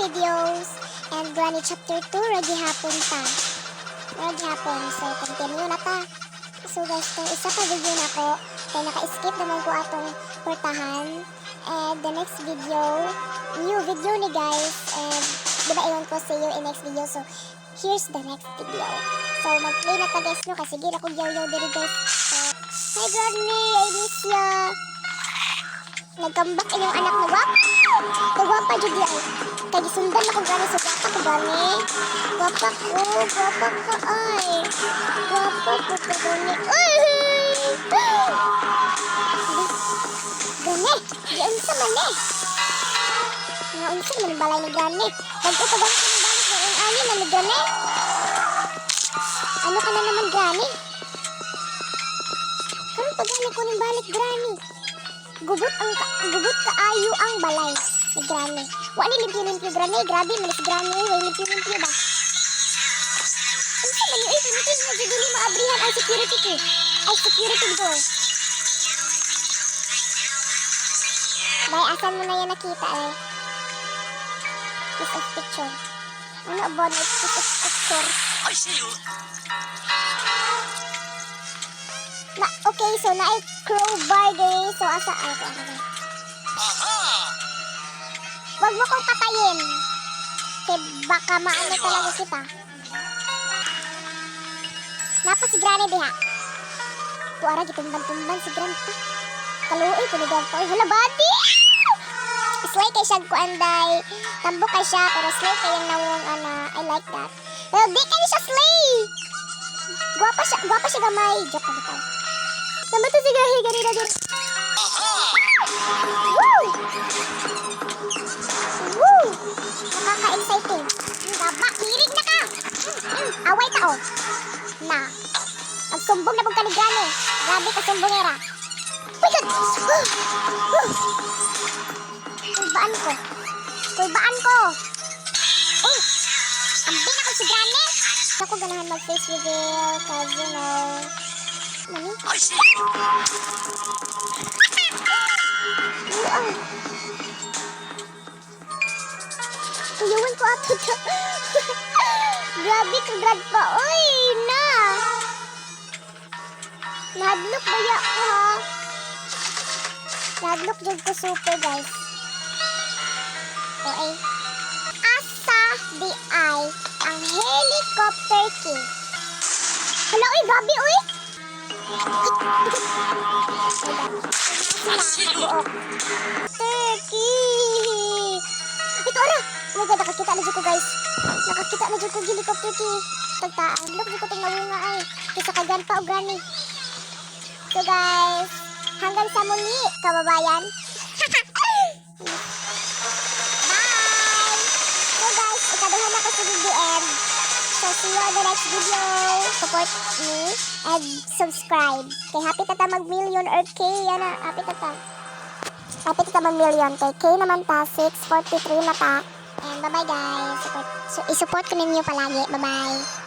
videos. And Granny chapter 2, ragi hapon ta. Ragi hapon. So, continue na ta. So guys, kung isa pa video na ko, kaya naka-skip naman ko atong portahan. And the next video, new video ni guys. And diba iwan ko see you in next video. So, here's the next video. So, mag-play na ta guys, no? Kasi gila kong yaw-yaw diri guys. So, hi Granny, I miss ya. Nag-comeback inyong anak mo, wap? Nagwapa dyan ay. Kaya gisundan ako Granny, so gwapa ko Granny. Gwapa ko, gwapa ka ay. Gwapa ko ka Granny. Ay! Granny, di unsa man eh. Nga unsa man ang balay ni Granny. Nag-o ka ba ng balik na ang ani na ni Granny? Ano ka na naman Granny? Karon pa gani ko ng balik Granny. Gubot kaayo ang balay ni Granny. Wa ni limpyo-limpyo Granny, grabe man si Granny, way limpyo-limpyo ba? Unsa man ni pinitin na jud dili maabrihan ang security key. Ay security door. Bay asan mo na yan nakita eh. Piece of picture. Ano about it? Piece of picture. I see you. Okay, so na crowbar din. So, asa ako. Aha! Wag mo kong patayin. Kaya baka maano talaga kita. Napa si Granny diha. Tuara, gitumban-tumban si Granny. Kaluoy, kunigan pa. Hala, body! Slay kay siya ko anday. Tambok kay siya, pero slay kay yung nawong, I like that. Pero di kay siya slay! Gwapa siya gamay. Joke na bitaw. Naman to si Gahi, ganina din. Woo! Woo! Nakaka-exciting. Gaba, hirig na ka! Away ka, oh. Na. Magsumbong na pong kaligani. Grabe ka sumbongera. Uy, God! Kulbaan ko. Kulbaan ko. Uy! Ambin ako si Granny. Ako ganahan mag-face reveal cause, you know, Mami? I see. Wow. Kuyawan ko ato to. Grabe ka, grad pa. Uy, na. Nahadlok ba ya ko, ha? Nahadlok dyan ko super, guys. Okay. Asa di ay ang helicopter key. Hala, uy, gabi, uy. Turkey! Ito ara! Oh my god, nakakita na dyan ko guys. Nakakita na dyan ko helicopter key. Tagtaan. Look, dyan ko itong nawunga ay. Kisa kagan pa o gani. So guys, hanggang sa muli, kababayan. Bye! So guys, ikaduhan na ko sa BBM. So see you on the next video. Support me and subscribe. Kay happy tata mag-million or K. Yan na, happy tata. Happy tata mag-million. Kay K naman ta, 643 na ta. And bye-bye guys. So, isupport ko ninyo palagi. Bye-bye.